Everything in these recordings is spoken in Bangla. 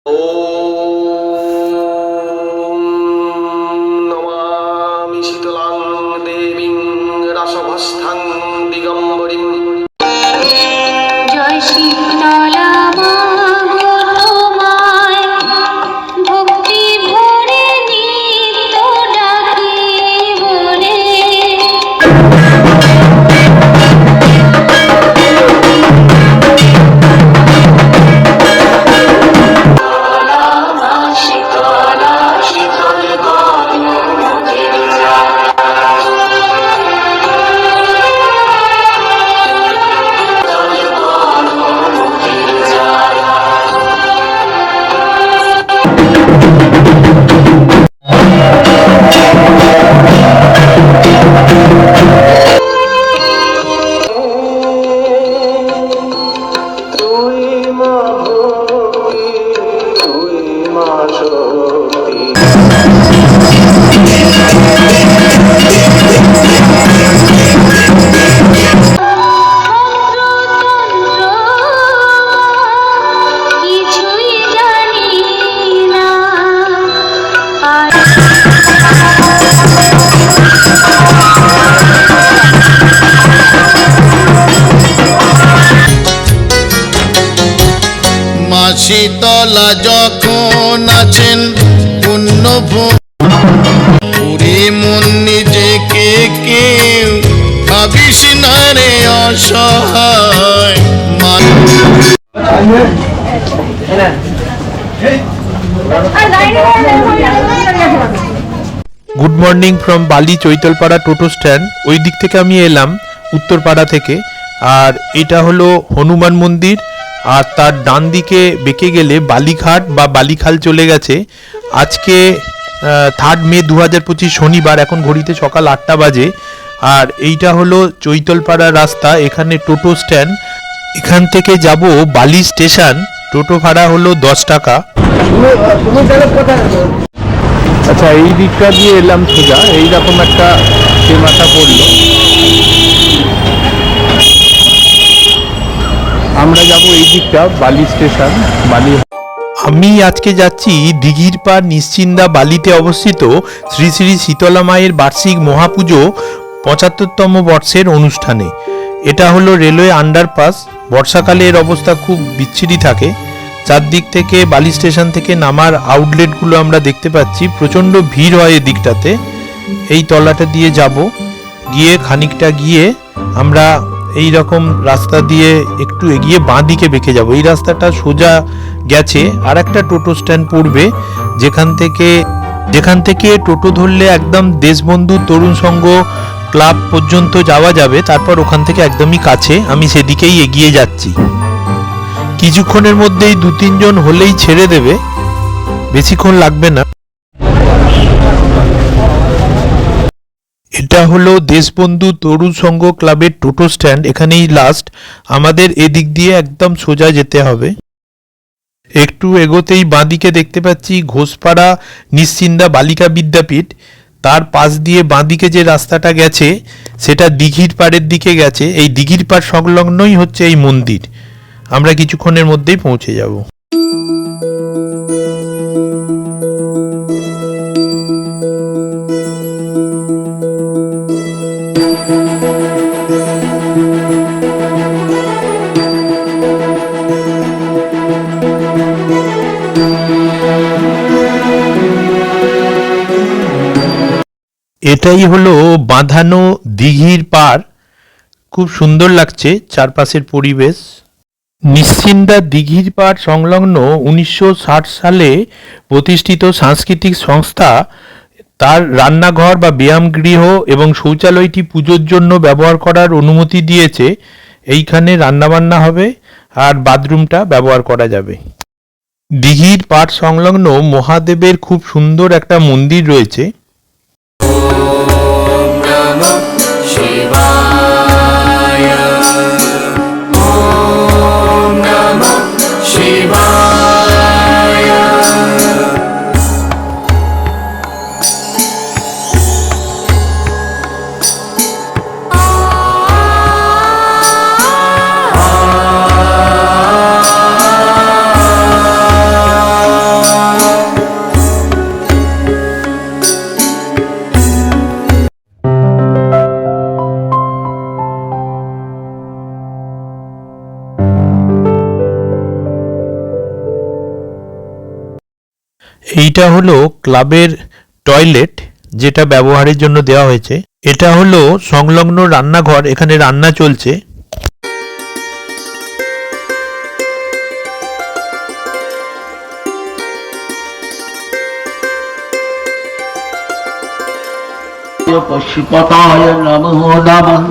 ॐ नमामि शीतलां देवीं रसभस्थां दिगम्बरीं। जय शीतला माँ তোমায় ভক্তি ভরে নিত্য ডাকি বলে। মা শীতলা যখন আছেন পুণ্যভূমি মন নিজেকে কেউ ভাবিস না রে অসহায় গুড মর্নিং ফ্রম বালি চৈতলপাড়া টোটো স্ট্যান্ড। ওই দিক থেকে আমি এলাম উত্তরপাড়া থেকে। আর এটা হলো হনুমান মন্দির, আর তার ডান দিকে বেঁকে গেলে বালিঘাট বা বালিখাল চলে গেছে। আজকে 3 মে 2025 শনিবার, এখন ঘড়িতে সকাল 8টা বাজে। আর এইটা হলো চৈতলপাড়া রাস্তা, এখানে টোটো স্ট্যান্ড। এখান থেকে যাব বালি স্টেশন। টোটো ভাড়া হলো 10 টাকা। আচ্ছা, এই দিকটা দিয়ে এলাম সোজা, এইরকম একটা মাথা পড়লো। আমরা যাব এই দিকটা বালি স্টেশন বালি। আমি আজকে যাচ্ছি দিঘির পাড় নিশ্চিন্দা বালিতে অবস্থিত শ্রী শ্রী শীতলা মায়ের বার্ষিক মহাপুজো 75তম বর্ষের অনুষ্ঠানে। এটা হলো রেলওয়ে আন্ডারপাস। বর্ষাকালে এর অবস্থা খুব বিচ্ছিরি থাকে। চারদিক থেকে বালি স্টেশন থেকে নামার আউটলেটগুলো আমরা দেখতে পাচ্ছি। প্রচণ্ড ভিড় হয় এই দিকটাতে। এই তলাটা দিয়ে যাব, গিয়ে খানিকটা গিয়ে আমরা এই রকম রাস্তা দিয়ে একটু এগিয়ে বাঁ দিকে বেঁকে যাব। এই রাস্তাটা সোজা গেছে আর একটা টোটো স্ট্যান্ড পড়বে, যেখান থেকে টোটো ধরলে একদম দেশবন্ধু তরুণ সংঘ ক্লাব পর্যন্ত যাওয়া যাবে। তারপর ওখান থেকে একদমই কাছে, আমি সেদিকেই এগিয়ে যাচ্ছি। কিছুক্ষণের মধ্যেই 2-3 জন হলেই ছেড়ে দেবে, বেশিক্ষণ লাগবে না। এটা হলো দেশবন্ধু তরুণ সংঘ ক্লাবের টোটো স্ট্যান্ড, এখানেই লাস্ট। আমাদের এদিক দিয়ে একদম সোজা যেতে হবে। একটু এগোতেই বাঁদিকে দেখতে পাচ্ছি ঘোষপাড়া নিশ্চিন্দা বালিকা বিদ্যাপীঠ। তার পাশ দিয়ে বাঁদিকে যে রাস্তাটা গেছে সেটা দিঘির পাড়ের দিকে গেছে। এই দিঘির পাড় সংলগ্নই হচ্ছে এই মন্দির। আমরা কিছুক্ষণের মধ্যেই পৌঁছে যাব। এটাই হলো বাঁধানো দিঘির পাড়। খুব সুন্দর লাগছে চারপাশের পরিবেশ। নিশ্চিন্দা দিঘির পাড় সংলগ্ন 1960 সালে প্রতিষ্ঠিত সাংস্কৃতিক সংস্থা তার রান্নাঘর বা ব্যায়ামগৃহ এবং শৌচালয়টি পুজোর জন্য ব্যবহার করার অনুমতি দিয়েছে। এইখানে রান্নাবান্না হবে আর বাথরুমটা ব্যবহার করা যাবে। দিঘির পাড় সংলগ্ন মহাদেবের খুব সুন্দর একটা মন্দির রয়েছে। এইটা হলো ক্লাবের টয়লেট, যেটা ব্যবহারের জন্য দেওয়া হয়েছে। এটা হলো সংলগ্ন রান্নাঘর, এখানে রান্না চলছে। পশুপতায় নমো নমঃ।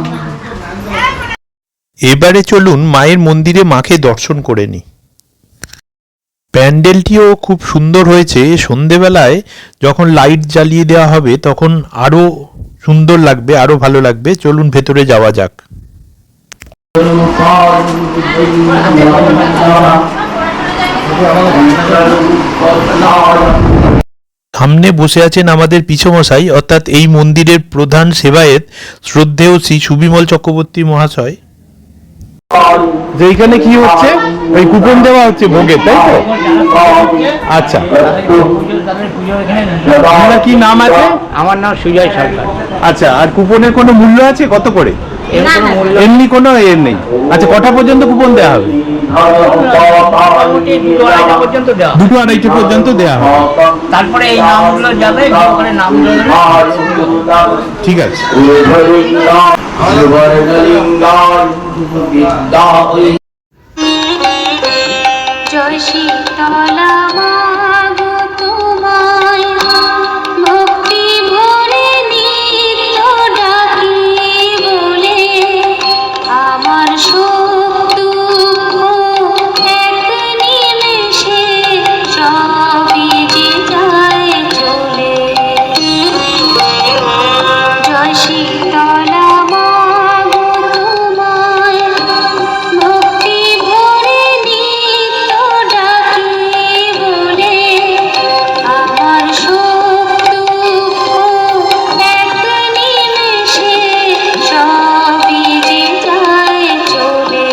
এবারে চলুন মায়ের মন্দিরে মাকে দর্শন করে নিই। প্যান্ডেলটিও খুব সুন্দর হয়েছে। সন্ধেবেলায় যখন লাইট জ্বালিয়ে দেওয়া হবে তখন আরো সুন্দর লাগবে, আরো ভালো লাগবে। চলুন ভেতরে যাওয়া যাক। সামনে বসে আছেন আমাদের পিছমশাই, অর্থাৎ এই মন্দিরের প্রধান সেবায়েত শ্রদ্ধেয় শ্রী সুবিমল চক্রবর্তী মহাশয়। যে এইখানে কি হচ্ছে, ওই কুপন দেওয়া হচ্ছে ভোগের, তাই তো? আচ্ছা, আপনার কি নাম আছে? আমার নাম সুজয় সরকার। আচ্ছা, আর কুপনের কোনো মূল্য আছে? কত করে? এর কোনো মূল্য এমনি কোনো এর নেই? আচ্ছা, কটা পর্যন্ত কুপন দেওয়া হবে? মোটামুটি 2-2:30 পর্যন্ত দেওয়া। 2-2:30 পর্যন্ত দেওয়া হবে। তারপরে এই নামগুলো যাবে, ওখানে নামগুলো ঠিক আছে। জয় শীতলা মা গো তোমায় ভক্তি ভরে নিত্য ডাকি বলে আমার সুখ দুঃখ এক নিমেষে সবই যে যায় চলে। জয় শীতলা মা গো তোমায় ভক্তি ভরে নিত্য ডাকি বলে আমার সুখ দুঃখ এক নিমেষে সবই যে যায় চলে।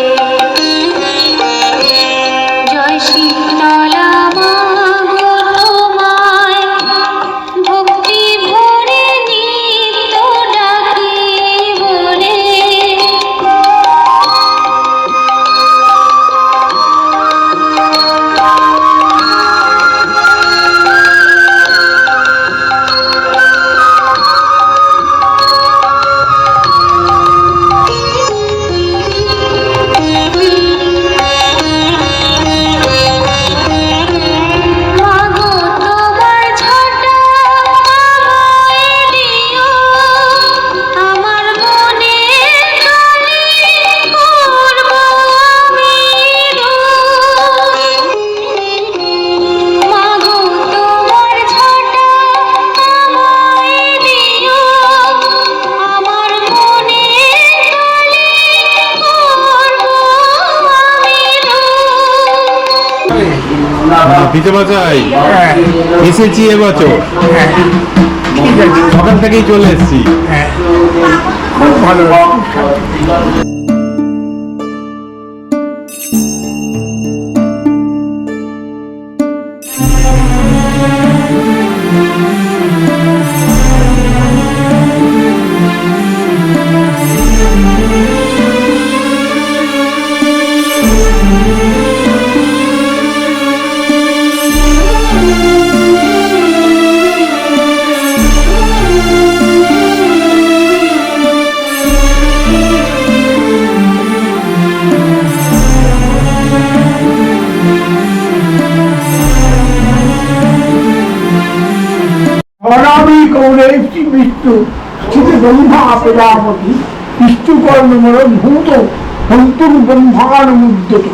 জয় শীতলা মা গো তোমায় ভক্তি ভরে নিত্য ডাকি বলে। মাগো তোমার ঝাঁটা আমায় দিও, আমার মনে কালি করব আমি রোজ। মাগো তোমার ঝাঁটা আমায় দিও, আমার মনে কালি করব আমি রোজ। পিতামাতাই এসেছি এবছর, সকাল থেকেই চলে এসেছি। খুব ভালো। অনামি কৌরে মৃত্যু স্থিতি ব্রহ্মা প্রজাপতি বিষ্ণুকর্ণমর ভূত হন্তুর ব্রহ্মানুমুদ্যত।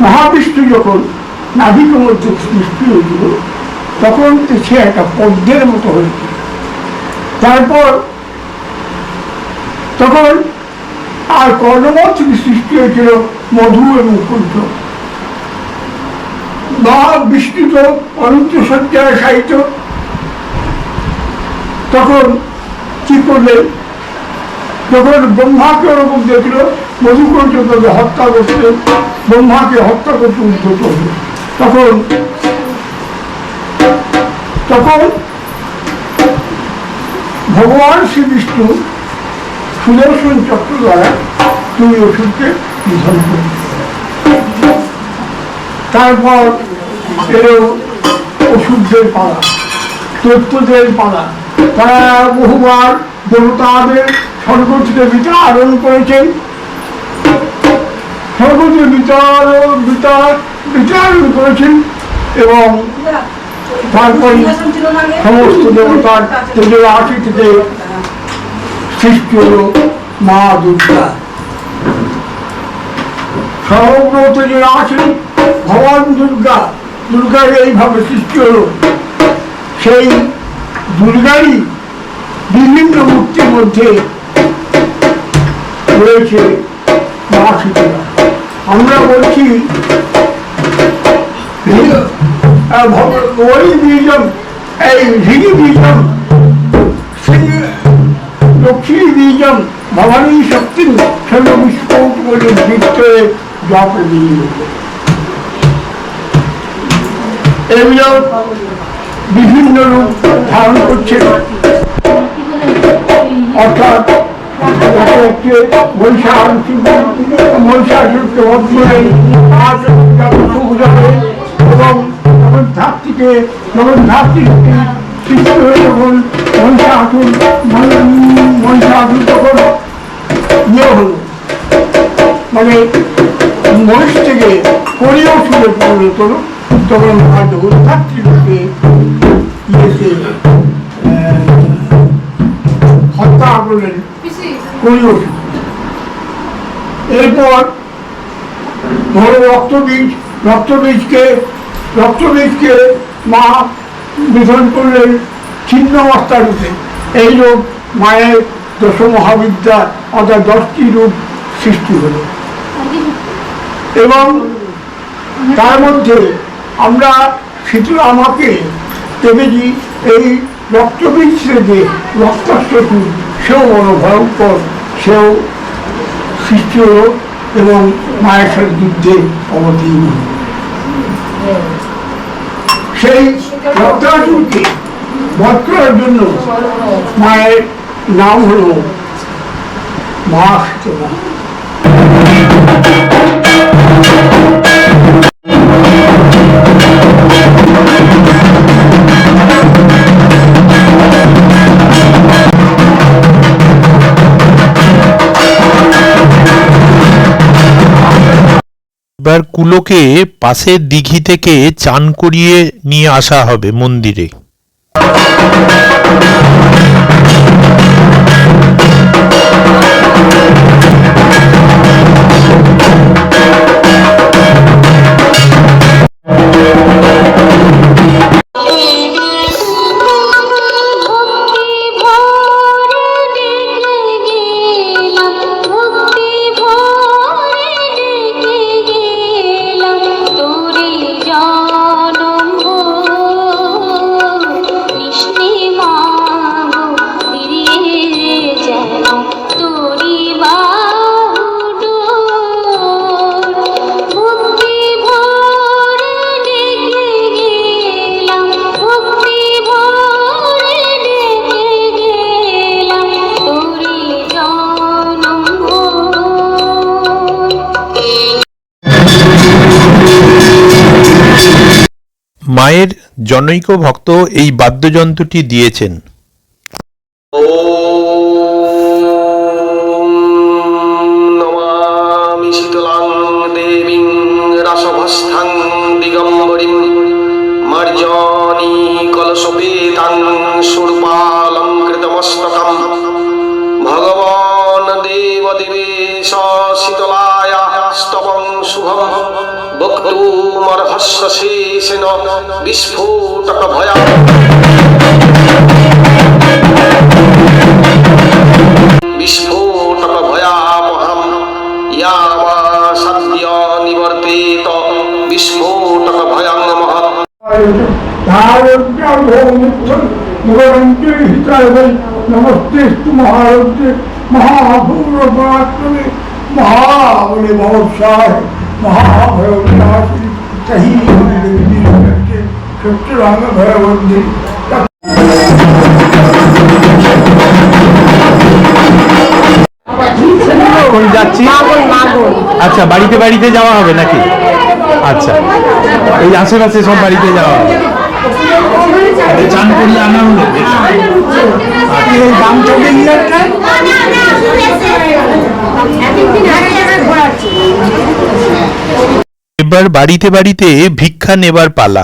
মহাবিষ্ণু যখন নাভিক মধ্যে সৃষ্টি হয়েছিল তখন সে একটা পদ্মের মতো হয়েছিল। তারপর তখন আর কর্ণময় থেকে সৃষ্টি হয়েছিল মধু এবং কুণ্ঠ। মহাবিষ্ণু তো অনন্ত সজ্জায় সাহিত্য। তখন কি করলেন, যখন ব্রহ্মাকে ওরকম দেখল মধুকূণ্ঠ তাকে হত্যা করতে, ব্রহ্মাকে হত্যা করতে উদ্যত হল। তখন তখন ভগবান শ্রীবিষ্ণু সুদর্শন চক্র দ্বারা দুই অসুরকে নিধন করলেন। তারপর এরও ওষুধদের পালা, তথ্যদের পালা। তারা বহুবার দেবতাদের স্বর্গ থেকে বিতাড়ন করেছেন, স্বর্গ থেকে বিতাড়ন করেছেন এবং তারপরে সমস্ত দেবতার তেজের আশি থেকে সৃষ্টি হল মা দুর্গা। সমগ্র তেজের আশি ভগবান দুর্গার এইভাবে সৃষ্টি হল। সেই দুর্গারই বিভিন্ন মূর্তির মধ্যে রয়েছে মা শীতলা। আমরা বলছি ওই বীজম, এই ঋগি বীজম, লক্ষ্মী বীজম, ভবানী শক্তি সর্ববিস্ফোট বলে বৃত্তে জপ বীজ। এগুলো বিভিন্ন রূপ ধারণ করছে, অর্থাৎ মহিষাসুরকে বধ করে এবং ধাত্রীকে সৃষ্টি হয়ে যখন মহিষাসুর তখন ইয়ে হল, মানে মহিষ থেকে করিও সুরে পরিণত হল, তখন হয়তো ধাত্রীকে ইয়েতে হত্যা করলেন করিও সুর। এরপর ধরো রক্তবীজকে মা বিধান করলেন ছিন্ন অবস্থা রূপে। এই রূপ মায়ের দশ মহাবিদ্যা অর্থাৎ 10টি রূপ সৃষ্টি হল। এবং তার মধ্যে আমরা শীতলা আমাকে দেখেছি এই রক্তবীজ থেকে রক্তাশ্বতী, সেও বড় ভয়ঙ্কর, সেও সৃষ্টি হল এবং মায়ের সাথে যুদ্ধে অবতীর্ণ হল। সেই রক্তাসুরকে বধ করার জন্য মায়ের নাম হল মা শীতলা। এবার কুলোকে পাশের দিঘি থেকে চান করিয়ে নিয়ে আসা হবে মন্দিরে। মায়ের জনৈক ভক্ত এই বাদ্যযন্ত্রটি দিয়েছেন। ওম নমামি শীতলাং দেবীং রাসভস্থাং দিগম্বরীং মার্জনী কলশপেতাং সুরপালঙ্কৃতমস্তকম ভগবান দেবদেবেশ শীতলায়া স্তবং শুভম বক্তুমর্হস্য শেষেন বিস্ফোটক ভয়া বিস্ফোটক ভয়াবহম ইয়ামা সদ্য নিবর্তেত বিস্ফোটক ভয়ং মহৎ। নমস্তেস্তু মহারুদ্রে মহাভূরপরাক্রমে মহাবলে মহোৎসাহ মহাভয়বিনাশিনী তহি সত্যরাঙ্গ ভয়বন্ধী। যাচ্ছি। আচ্ছা, বাড়িতে যাওয়া হবে নাকি? আচ্ছা, এই আশেপাশে সব বাড়িতে যাওয়া হয়। চান করিয়ে আনা হলো এই দাম চলে গিয়ে এবার বাড়িতে বাড়িতে ভিক্ষা নেবার পালা।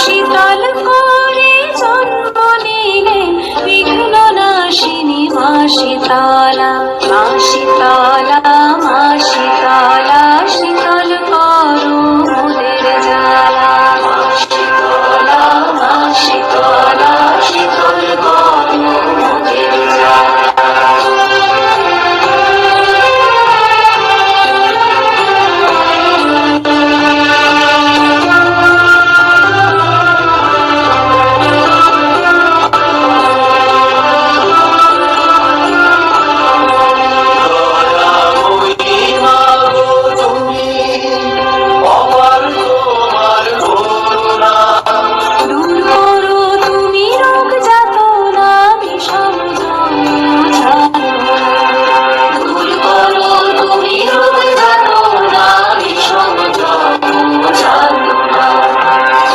শীতল করে জন্ম নিলে বিঘ্ন নাশিনী মা শীতলা, মা শীতলা, মা শীতলা, শীতল করো মোদের জ্বালা। মা শীতলা, মা শীতলা, শীতল করো মোদের জ্বালা। দূর করো তুমি রোগ যাতনা, বিষম যন্ত্রণা। দূর করো তুমি রোগ যাতনা, বিষম যন্ত্রণা।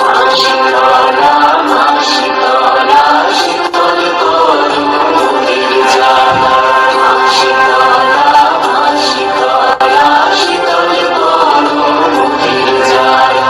মা শীতলা, মা শীতলা, শীতল করো মোদের জ্বালা। মা শীতলা, মা শীতলা, শীতল করো মোদের জ্বালা।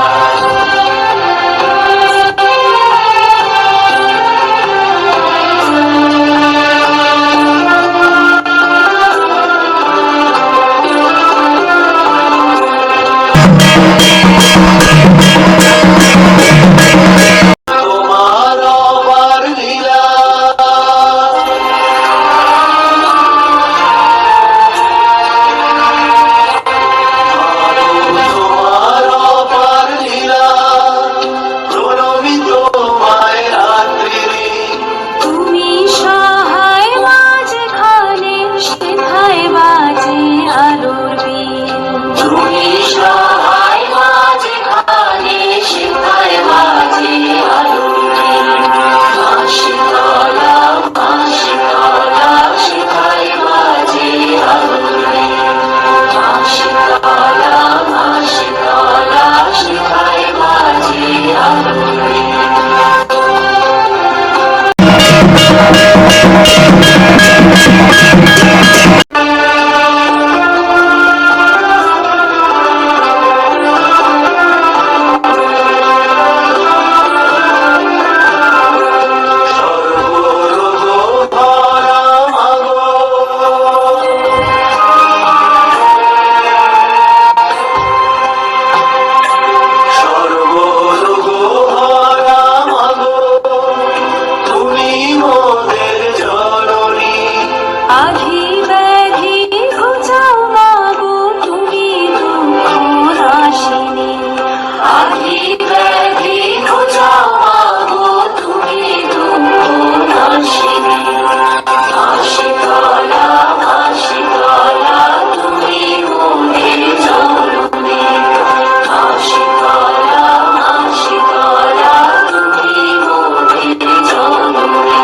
তুমি সহায় মাঝখানে সেথায় বাজে আলোর বিন। তুমি সহায় মাঝখানে সেথায় বাজে আলোর বিন। মা শীতলা, মা শীতলা, সেথায় বাজে আলোর বিন। মা শীতলা, মা শীতলা, সেথায় বাজে আলোর বিন। আধি ব্যাধি ঘুচাও মাগো তুমি দুঃখ নাশিনী। আধি ব্যাধি ঘুচাও মাগো তুমি দুঃখ নাশিনী। মা শীতলা, মা শীতলা, তুমি মোদের জননী। মা শীতলা, মা শীতলা, তুমি মোদের জননী।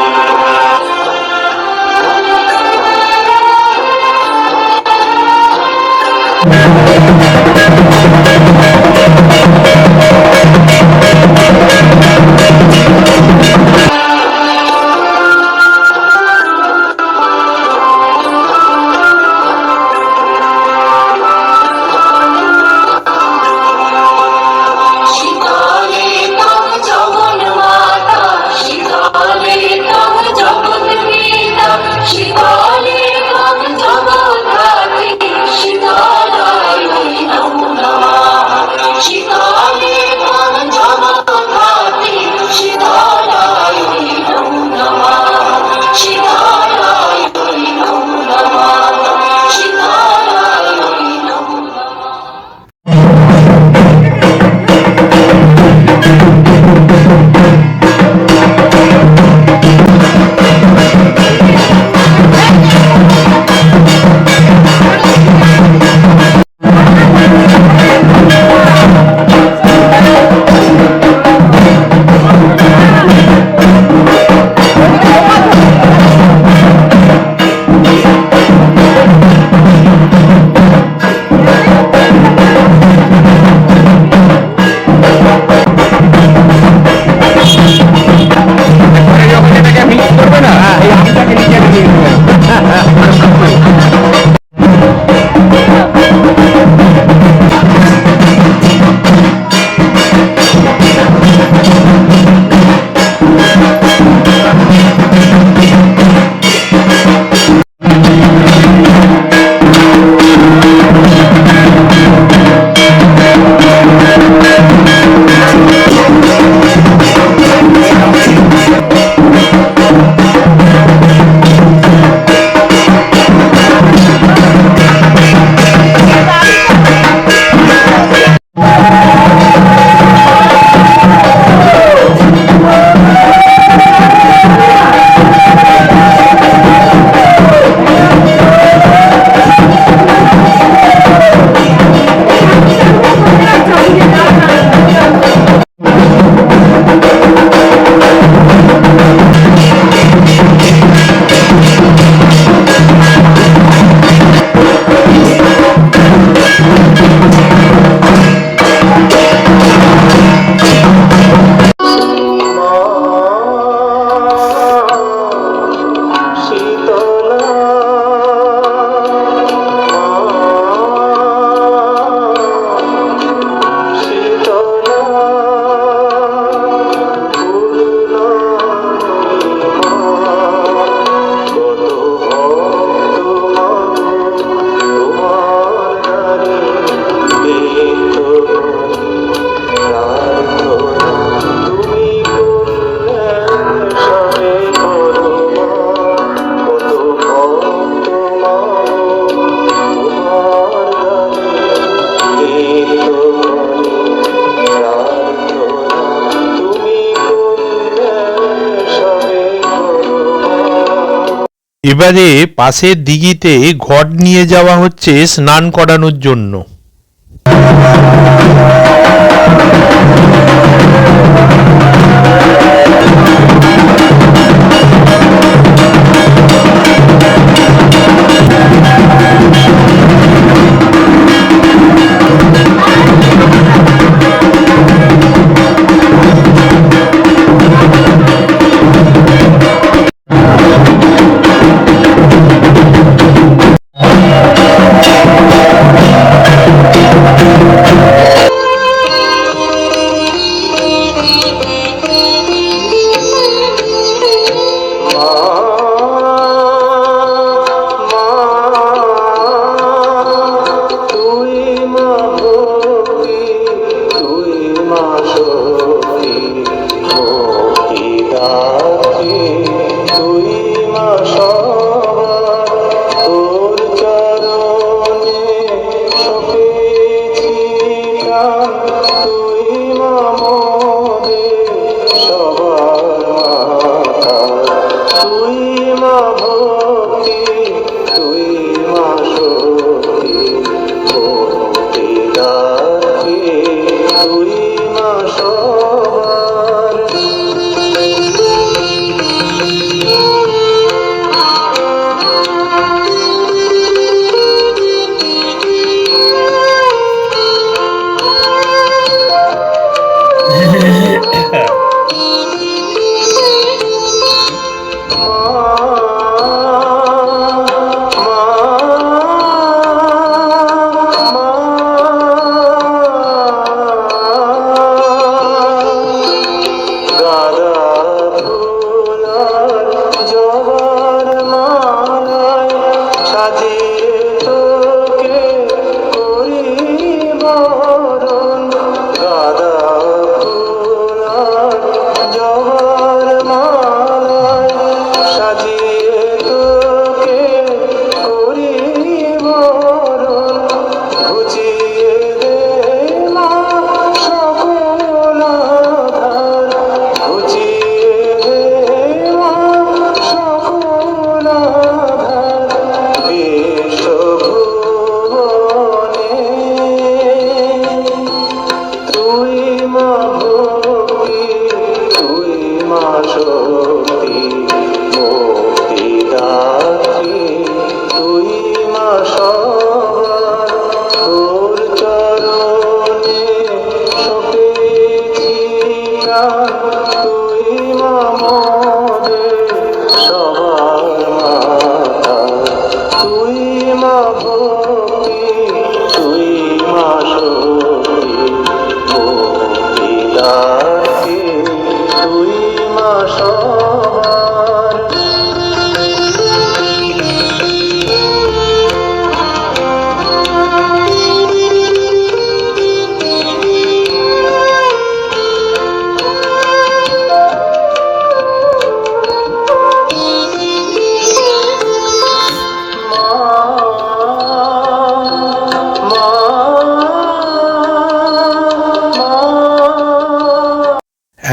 এবারে পাশের দিঘিতে ঘট নিয়ে যাওয়া হচ্ছে স্নান করানোর জন্য।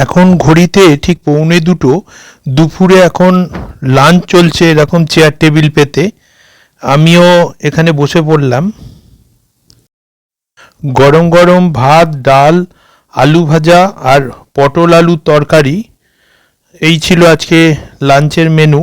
এখন ঘড়িতে ঠিক 1:45, দুপুরে এখন লাঞ্চ চলছে এরকম চেয়ার টেবিল পেতে। আমিও এখানে বসে পড়লাম। গরম গরম ভাত, ডাল, আলু ভাজা আর পটল আলুর তরকারি, এই ছিল আজকে লাঞ্চের মেনু।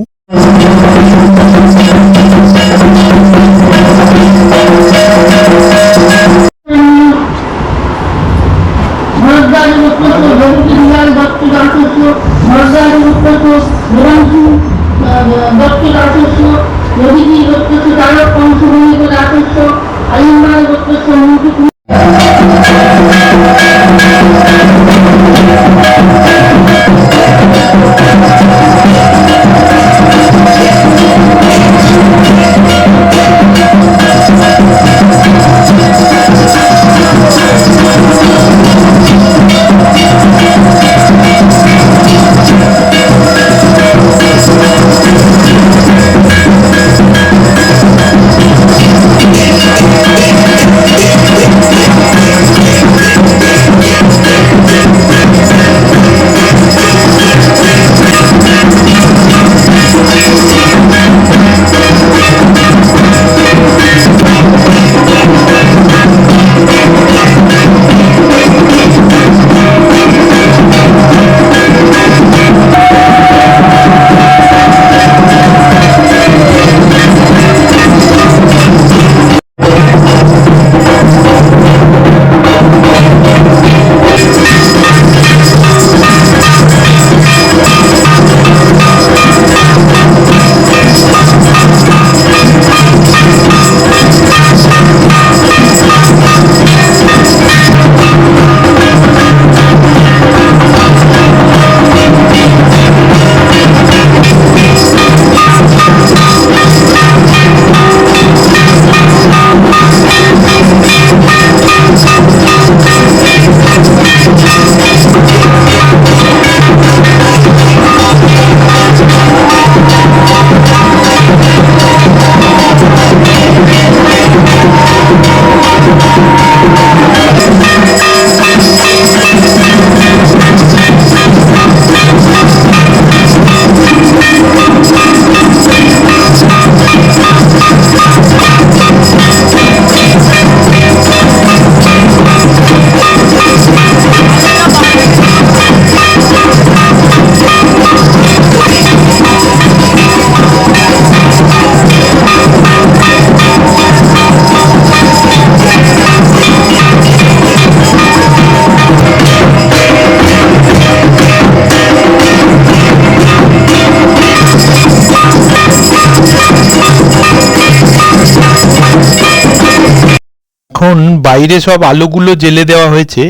এখন বাইরে সব আলোগুলো জ্বেলে দেওয়া হয়েছে।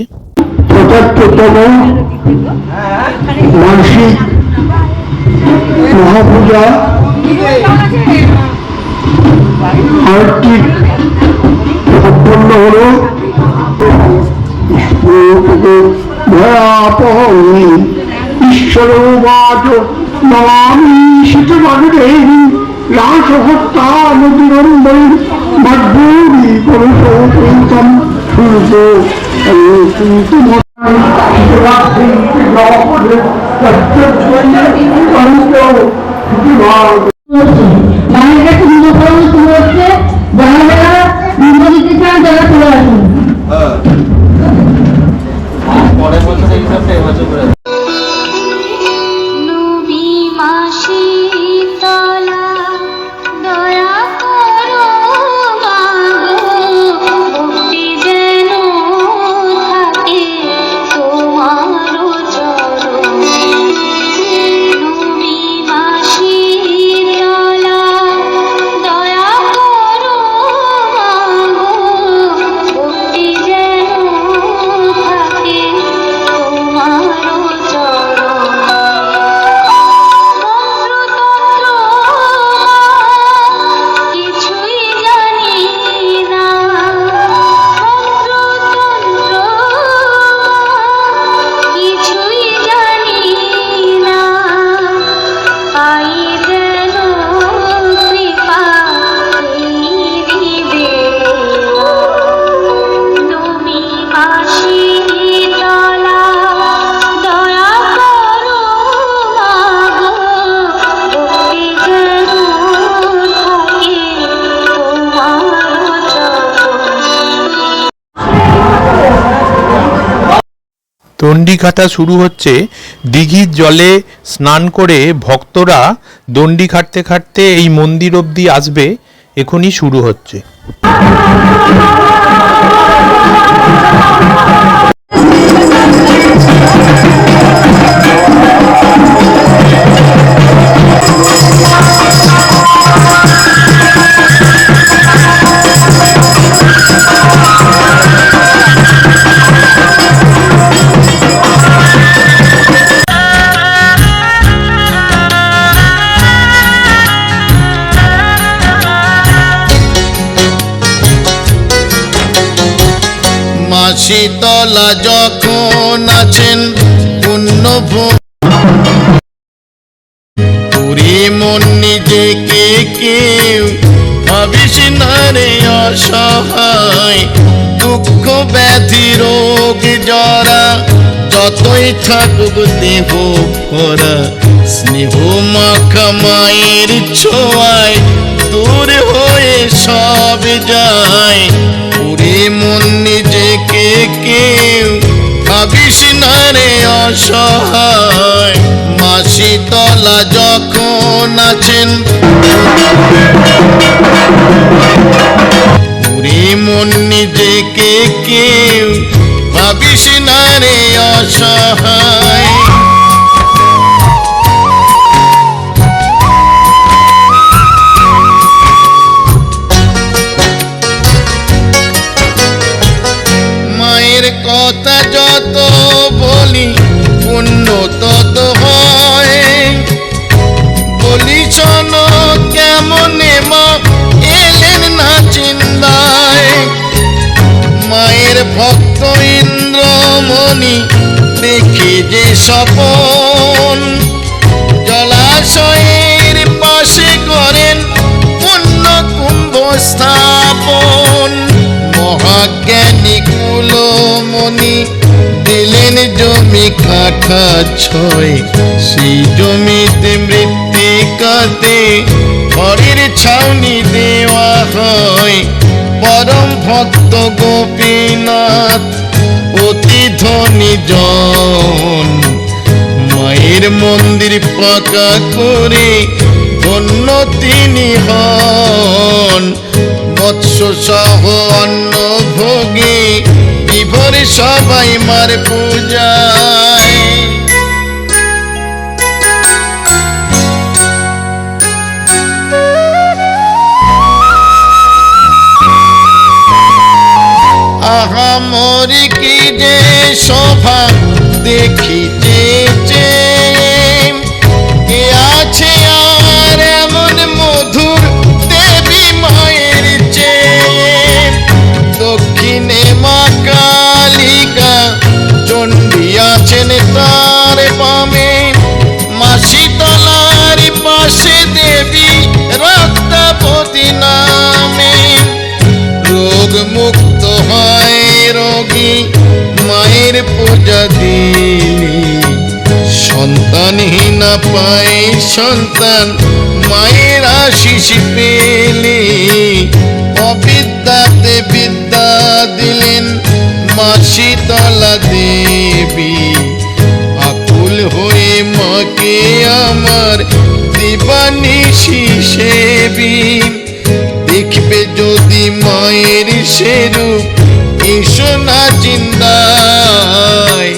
৭৫তম বার্ষিক মহাপূজা আর্থিক সম্পন্ন হল। ভয়াপহী ঈশ্বরবাচ নমামি শীতবাগদেবী রাসহত্যা নদীরন্দরী মদ্ভূরি পুরুষোত্তম সূর্য মায়ের কাছে নিমন্ত্রণ শুরু হচ্ছে, যারা যারা নিম্ন দিতে চান তারা চলে আসুন। নবী মা শীতলা দয়া করো মাগো, ভক্তি যেন থাকে তোমার চরণে। নবী মা শীতলা দয়া করো মাগো, ভক্তি যেন থাকে তোমার চরণে। কিছুই জানি না, কিছুই জানি না, পাই যেন কৃপা দিবে। তুমি মা শীতলা দয়া করো মাগো, ভক্তি যেন থাকে তোমার চরণে। দণ্ডিঘাটা শুরু হচ্ছে। দিঘির জলে স্নান করে ভক্তরা দণ্ডি খাটতে খাটতে এই মন্দির অবধি আসবে। এখনই শুরু হচ্ছে। মা শীতলা যখন আছেন পুণ্যভূমি, পুরী মন নিজেকে কেউ ভাবিস না রে অসহায়। দুঃখ ব্যাধি রোগ জরা যতই থাকুক দেহ ভরা, স্নেহ মাখা মায়ের ছোঁয়ায় দূর হয়ে সব যায়। পুরী মন নিজেকে কেউ ভাবিস না রে অসহায়। মা শীতলা যখন আছেন পুরী মন নিজেকে কেউ ভাবিস না রে অসহায়। মায়ের কথা যত বলি পুণ্য তত হয়। বলি শোনো কেমনে মা এলেন না চিন্তায়। মায়ের ভক্ত ইন্দ্রমণি দেখে যে স্বপন, জলাশয়ের পাশে করেন পুণ্য কুম্ভ স্থাপন। মহাজ্ঞানী কুলমণি দিলেন জমি কাঠা ছয়, সেই জমিতে মৃত্তিকাতে ঘরের ছাউনি দেওয়া হয়। পরম ভক্ত গোপীনাথ অতি ধনী জন, মায়ের মন্দির পাকা করে ধন্য তিনি হন। মৎস্য সহ অন্ন ভোগে বিভোরে সবাই মার পূজায়। দেখি চেয়ে কে আছে আর এমন মধুর দেবী মায়ের চেয়ে দক্ষিণে মা কালিকা চণ্ডী আছেন তার বামে মা শীতলার পাশে দেবী রক্তাবতী নামে রোগ মুক্ত হয় রোগী মায়ের পূজা দিলি সন্তানহীন পায় সন্তান মায়ের আশিস পেলি অবিদ্যাতে বিদ্যা দিলেন মা শীতলা দেবী আকুল হয়ে মাকে আমার দিবানিশি সেবী দেখবে যদি মায়ের সেরূপ এসো না চিন্তায়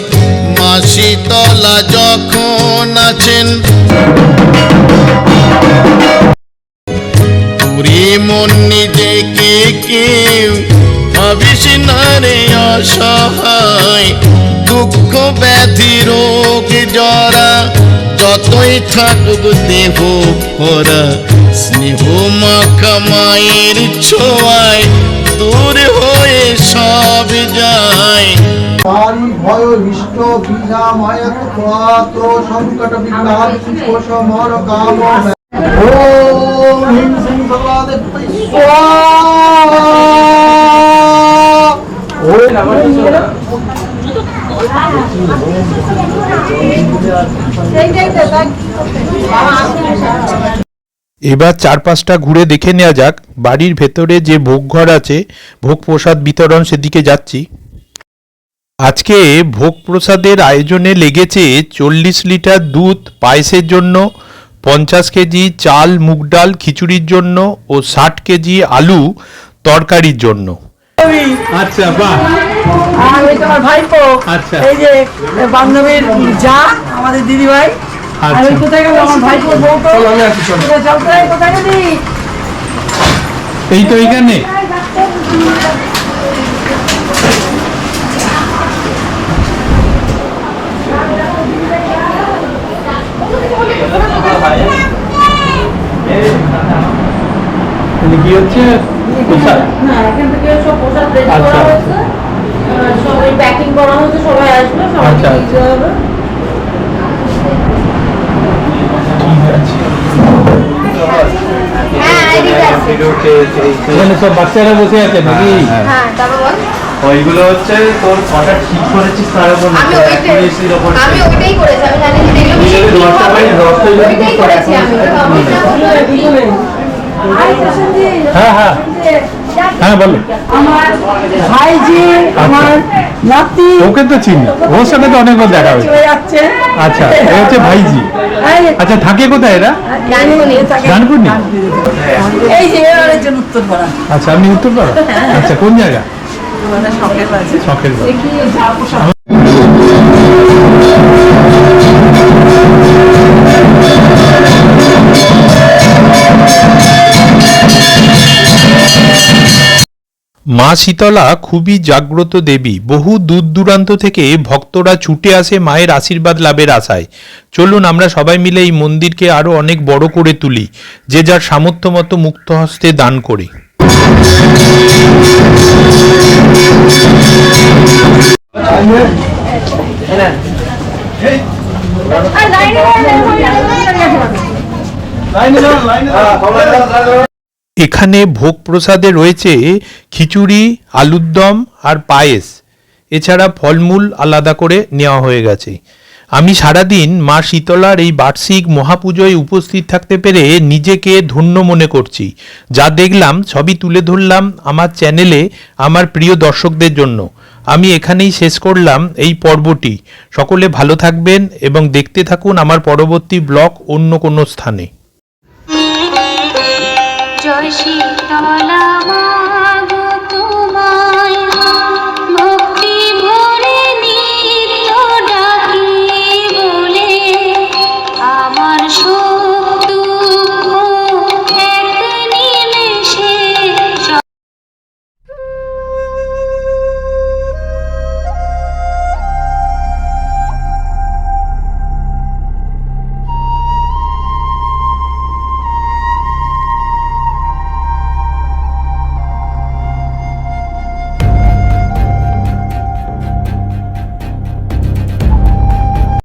মা শীতলা যখন আছেন পুরী মন নিজেকে কেউ ভাবিস না রে অসহায় দুঃখ ব্যাধি রোগ জরা যতই থাকুক দেহ ভরা স্নেহ মাখা মায়ের ছোঁয়ায় দূর হয়ে সব যায় ভয় হৃষ্ট বীজা মায়ক পাত্র সংকট বিঘ্নাত কোশমর কাম ওম হিং সিং সবাদে এবার চারপাশটা ঘুরে দেখে নেওয়া যাক বাড়ির ভেতরে যে ভোগঘর আছে ভোগ প্রসাদ বিতরণ সেদিকে যাচ্ছি। আজকে ভোগ প্রসাদের আয়োজনে লেগেছে 40 লিটার দুধ পায়েসের জন্য, 50 কেজি চাল মুগ ডাল খিচুড়ির জন্য ও 60 কেজি আলু তরকারির জন্য। আচ্ছা বাহ, আমি তোমার ভাইপো, আচ্ছা। এই যে বান্ধবীর যা আমাদের দিদি ভাই। আচ্ছা। আমি কোথায় গেল আমার ভাইপো বউ তো কোথায় গেলি? এই তো এইখানে। কি হচ্ছে প্রসাদ? না, এখান থেকে সব প্রসাদ রেডি আচ্ছা। করা হয়েছে, সবাই প্যাকিং করা হয়েছে, সবাই আসবে, সবাই আচ্ছা, দিতে হবে। হ্যাঁ, এদিকে আছে। এখানে সব বাচ্চারা বসে আছে নাকি? হ্যাঁ, তারপর বল। ওইগুলো হচ্ছে তোর কটা ঠিক করেছিস তার উপর আমি ওইটাই করেছি, আমি জানি যে দেখলাম তুই যদি দশটা বাড়ি দশটা যদি ওইটাই ঠিক করে করেছি আমি। হ্যাঁ হ্যাঁ হ্যাঁ বলো। আমার ভাইজি, আমার নাতি ওকে তো চিনি, ওর সাথে তো অনেকবার দেখা হয়েছে। চলে যাচ্ছে। আচ্ছা, এ হচ্ছে ভাইজি। আচ্ছা, থাকে কোথায় এরা? জানকুনি। এই যে এর জন্য উত্তর করা। আচ্ছা, আপনি উত্তরপাড়া? আচ্ছা, কোন জায়গা? শখের বাড়ি। মা শীতলা খুবই জাগ্রত দেবী। বহু দূর দূরান্ত থেকে ভক্তরা ছুটে আসে মায়ের আশীর্বাদ লাভের আশায়। চলুন আমরা সবাই মিলে এই মন্দিরকে আরো অনেক বড় করে তুলি, যে যার সামর্থ্য মতো মুক্ত হস্তে দান করি। এখানে ভোগ প্রসাদে রয়েছে খিচুড়ি, আলুর দম আর পায়েস, এছাড়া ফলমূল আলাদা করে নেওয়া হয়ে গেছে। আমি সারাদিন মা শীতলার এই বার্ষিক মহাপুজোয় উপস্থিত থাকতে পেরে নিজেকে ধন্য মনে করছি। যা দেখলাম সবই তুলে ধরলাম আমার চ্যানেলে আমার প্রিয় দর্শকদের জন্য। আমি এখানেই শেষ করলাম এই পর্বটি। সকলে ভালো থাকবেন এবং দেখতে থাকুন আমার পরবর্তী ব্লগ অন্য কোনো স্থানে। জয় শীতলা।